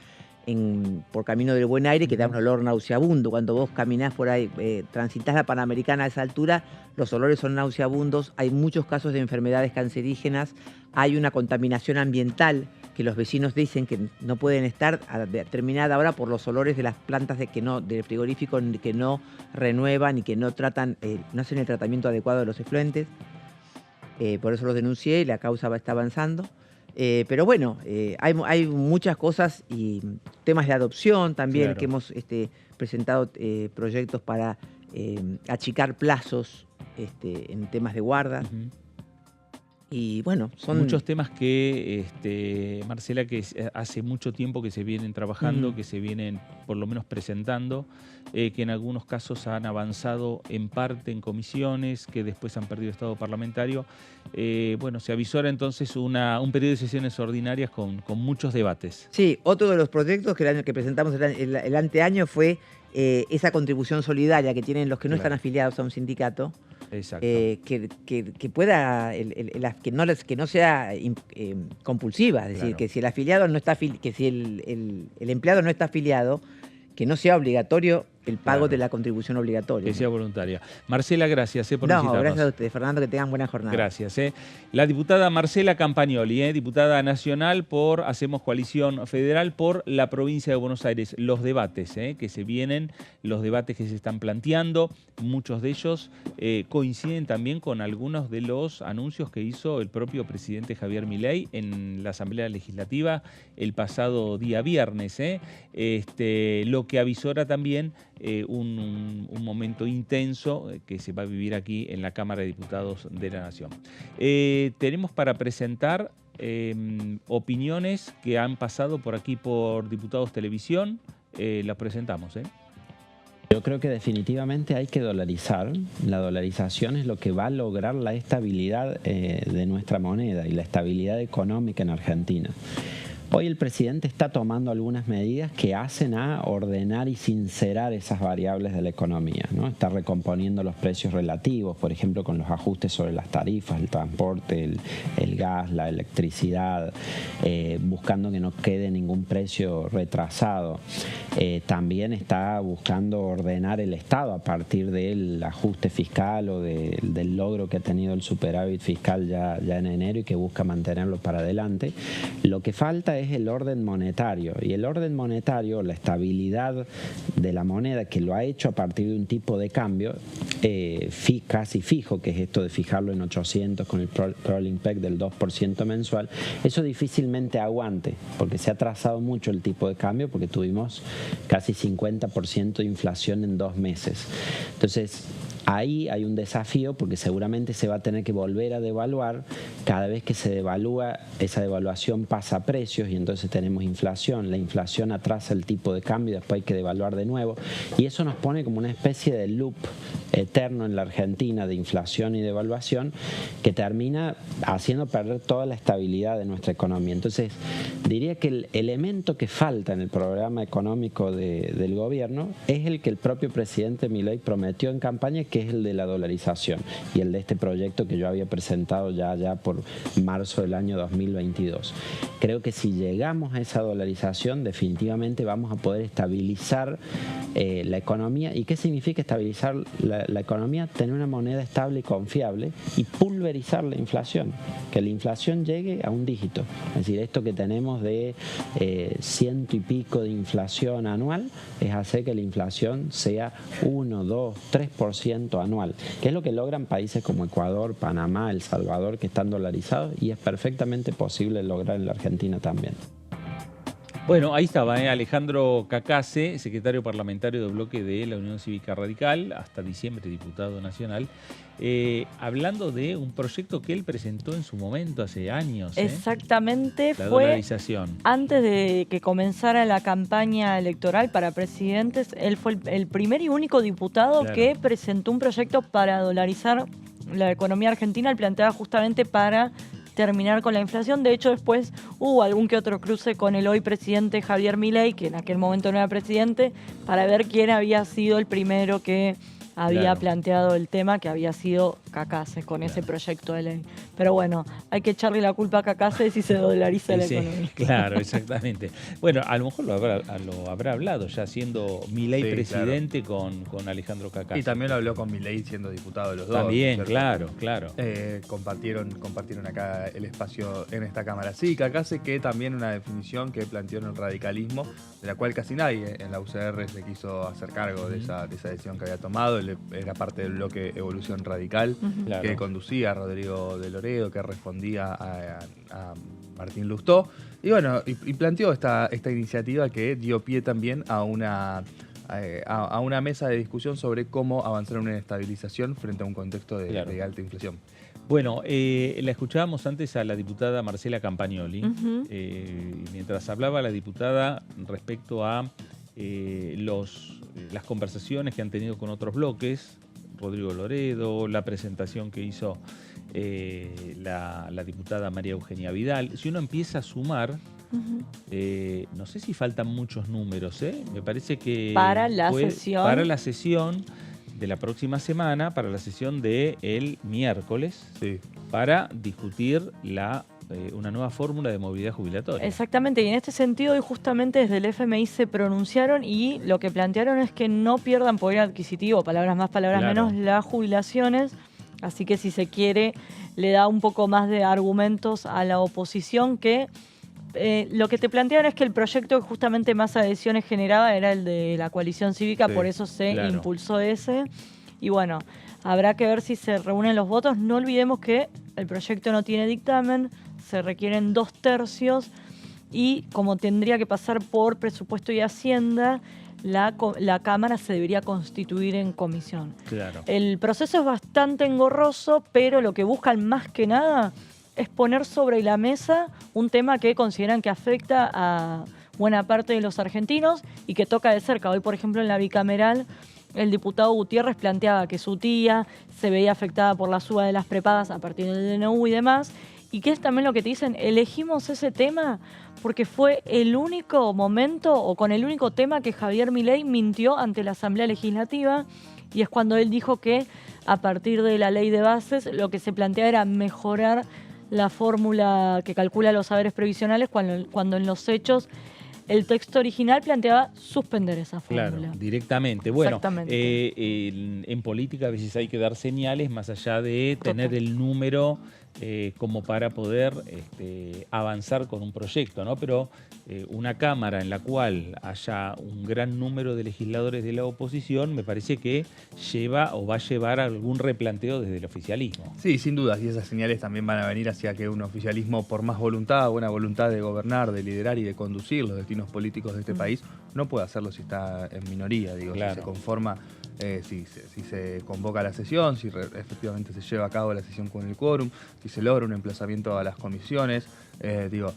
por Camino del Buen Aire, que da un olor nauseabundo. Cuando vos caminás por ahí, transitas la Panamericana a esa altura, los olores son nauseabundos. Hay muchos casos de enfermedades cancerígenas. Hay una contaminación ambiental que los vecinos dicen que no pueden estar a determinada hora por los olores de las plantas del frigorífico que no renuevan y que no tratan, no hacen el tratamiento adecuado de los efluentes. Por eso los denuncié y la causa está avanzando. Pero bueno, hay muchas cosas y temas de adopción también, claro, que hemos presentado proyectos para achicar plazos en temas de guarda. Y bueno, son muchos temas que, Marcela, que hace mucho tiempo que se vienen trabajando, que se vienen por lo menos presentando, que en algunos casos han avanzado en parte en comisiones, que después han perdido estado parlamentario. Bueno, se avisora entonces un periodo de sesiones ordinarias con muchos debates. Sí, otro de los proyectos que presentamos el anteaño fue esa contribución solidaria que tienen los que no están afiliados a un sindicato. Exacto. Que pueda, que no sea compulsiva, es decir, que si el afiliado no está, que si el empleado no está afiliado, que no sea obligatorio el pago de la contribución obligatoria. Que sea voluntaria. Marcela, gracias por visitarnos. Gracias a ustedes, Fernando, que tengan buena jornada. Gracias. La diputada Marcela Campagnoli, diputada nacional por Hacemos Coalición Federal por la provincia de Buenos Aires. Los debates que se vienen, los debates que se están planteando, muchos de ellos coinciden también con algunos de los anuncios que hizo el propio presidente Javier Milei en la Asamblea Legislativa el pasado día viernes. Lo que avisora también un momento intenso que se va a vivir aquí en la Cámara de Diputados de la Nación. Tenemos para presentar opiniones que han pasado por aquí por Diputados Televisión. Las presentamos. Yo creo que definitivamente hay que dolarizar. La dolarización es lo que va a lograr la estabilidad de nuestra moneda y la estabilidad económica en Argentina. Hoy el presidente está tomando algunas medidas que hacen a ordenar y sincerar esas variables de la economía, ¿no? Está recomponiendo los precios relativos, por ejemplo, con los ajustes sobre las tarifas, el transporte, el gas, la electricidad, buscando que no quede ningún precio retrasado. También está buscando ordenar el Estado a partir del ajuste fiscal o del logro que ha tenido el superávit fiscal ya en enero y que busca mantenerlo para adelante. Lo que falta es el orden monetario, y el orden monetario, la estabilidad de la moneda, que lo ha hecho a partir de un tipo de cambio casi fijo, que es esto de fijarlo en 800 con el Rolling Peg del 2% mensual, eso difícilmente aguante, porque se ha atrasado mucho el tipo de cambio, porque tuvimos casi 50% de inflación en 2 meses. Entonces, ahí hay un desafío porque seguramente se va a tener que volver a devaluar. Cada vez que se devalúa, esa devaluación pasa a precios y entonces tenemos inflación. La inflación atrasa el tipo de cambio y después hay que devaluar de nuevo. Y eso nos pone como una especie de loop eterno en la Argentina de inflación y devaluación que termina haciendo perder toda la estabilidad de nuestra economía. Entonces, diría que el elemento que falta en el programa económico del gobierno es el que el propio presidente Milei prometió en campaña, que es el de la dolarización y el de este proyecto que yo había presentado ya por marzo del año 2022. Creo que si llegamos a esa dolarización, definitivamente vamos a poder estabilizar la economía. ¿Y qué significa estabilizar la economía? Tener una moneda estable y confiable y pulverizar la inflación, que la inflación llegue a un dígito. Es decir, esto que tenemos de 100 y pico de inflación anual es hacer que la inflación sea 1, 2, 3% anual, que es lo que logran países como Ecuador, Panamá, El Salvador, que están dolarizados, y es perfectamente posible lograr en la Argentina también. Bueno, ahí estaba Alejandro Cacase, secretario parlamentario del bloque de la Unión Cívica Radical, hasta diciembre diputado nacional, hablando de un proyecto que él presentó en su momento hace años. Exactamente, la fue dolarización. Antes de que comenzara la campaña electoral para presidentes. Él fue el primer y único diputado que presentó un proyecto para dolarizar la economía argentina. Él planteaba justamente para terminar con la inflación. De hecho, después hubo algún que otro cruce con el hoy presidente Javier Milei, que en aquel momento no era presidente, para ver quién había sido el primero que había planteado el tema, que había sido Cacaces con ese proyecto de ley. Pero bueno, hay que echarle la culpa a Cacaces si se dolariza la economía. Claro, exactamente. Bueno, a lo mejor lo habrá hablado ya siendo Milei presidente con Alejandro Cacaces. Y también lo habló con Milei siendo diputado de los dos. También, ¿cierto? claro. Compartieron acá el espacio en esta Cámara. Sí, Cacaces, que también una definición que planteó en el radicalismo, de la cual casi nadie en la UCR se quiso hacer cargo de esa decisión que había tomado. Era parte del bloque Evolución Radical, que conducía a Rodrigo de Loredo, que respondía a Martín Lustó. Y bueno, y planteó esta iniciativa que dio pie también a una mesa de discusión sobre cómo avanzar en una estabilización frente a un contexto de alta inflación. Bueno, la escuchábamos antes a la diputada Marcela Campagnoli, mientras hablaba la diputada respecto a las conversaciones que han tenido con otros bloques, Rodrigo Loredo, la presentación que hizo la diputada María Eugenia Vidal. Si uno empieza a sumar, no sé si faltan muchos números, me parece que para la sesión de la próxima semana, para la sesión del miércoles, para discutir una nueva fórmula de movilidad jubilatoria. Exactamente, y en este sentido hoy justamente desde el FMI se pronunciaron y lo que plantearon es que no pierdan poder adquisitivo, palabras más, palabras menos, las jubilaciones, así que si se quiere le da un poco más de argumentos a la oposición que lo que te plantearon es que el proyecto que justamente más adhesiones generaba era el de la coalición cívica, por eso se impulsó ese, y bueno, habrá que ver si se reúnen los votos. No olvidemos que el proyecto no tiene dictamen, se requieren 2/3 y como tendría que pasar por presupuesto y Hacienda, la Cámara se debería constituir en comisión. El proceso es bastante engorroso, pero lo que buscan más que nada es poner sobre la mesa un tema que consideran que afecta a buena parte de los argentinos y que toca de cerca. Hoy, por ejemplo, en la bicameral, el diputado Gutiérrez planteaba que su tía se veía afectada por la suba de las prepagas a partir del DNU y demás, y que es también lo que te dicen, elegimos ese tema porque fue el único momento o con el único tema que Javier Milei mintió ante la Asamblea Legislativa, y es cuando él dijo que a partir de la ley de bases lo que se planteaba era mejorar la fórmula que calcula los saberes previsionales cuando en los hechos el texto original planteaba suspender esa fórmula. Claro, directamente. Bueno, en política a veces hay que dar señales más allá de tener el número como para poder avanzar con un proyecto, ¿no? Pero una Cámara en la cual haya un gran número de legisladores de la oposición, me parece que lleva o va a llevar a algún replanteo desde el oficialismo. Sí, sin dudas, y esas señales también van a venir hacia que un oficialismo, por más voluntad, buena voluntad de gobernar, de liderar y de conducir los destinos políticos de este país, no puede hacerlo si está en minoría, digo, si se conforma, si se convoca la sesión, si efectivamente se lleva a cabo la sesión con el quórum, si se logra un emplazamiento a las comisiones, el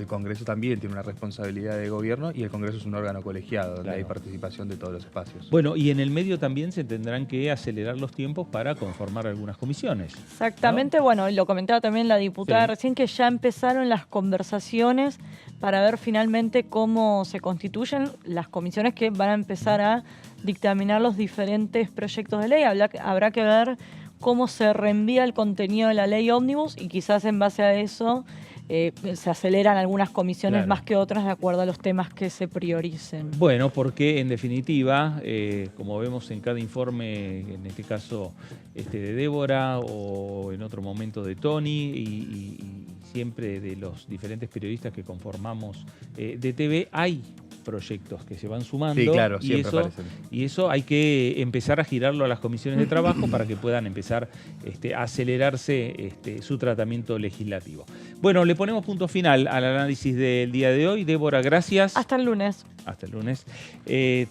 Congreso también tiene una responsabilidad de gobierno y el Congreso es un órgano colegiado donde hay participación de todos los espacios. Bueno, y en el medio también se tendrán que acelerar los tiempos para conformar algunas comisiones. Exactamente, ¿no? Bueno, lo comentaba también la diputada recién, que ya empezaron las conversaciones para ver finalmente cómo se constituyen las comisiones que van a empezar a dictaminar los diferentes proyectos de ley. Habrá que ver cómo se reenvía el contenido de la ley ómnibus y quizás en base a eso se aceleran algunas comisiones más que otras de acuerdo a los temas que se prioricen. Bueno, porque en definitiva, como vemos en cada informe, en este caso de Débora o en otro momento de Tony y siempre de los diferentes periodistas que conformamos DTV, hay proyectos que se van sumando. Sí, claro, siempre aparecen. Y eso hay que empezar a girarlo a las comisiones de trabajo para que puedan empezar a acelerarse su tratamiento legislativo. Bueno, le ponemos punto final al análisis del día de hoy. Débora, gracias. Hasta el lunes. Hasta el lunes.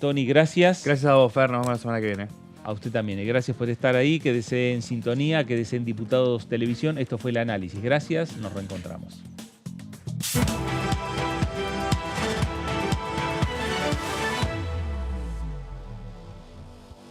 Tony, gracias. Gracias a vos, Fer. Nos vemos la semana que viene. A usted también. Y gracias por estar ahí. Quédese en sintonía, quédese en Diputados Televisión. Esto fue el análisis. Gracias. Nos reencontramos.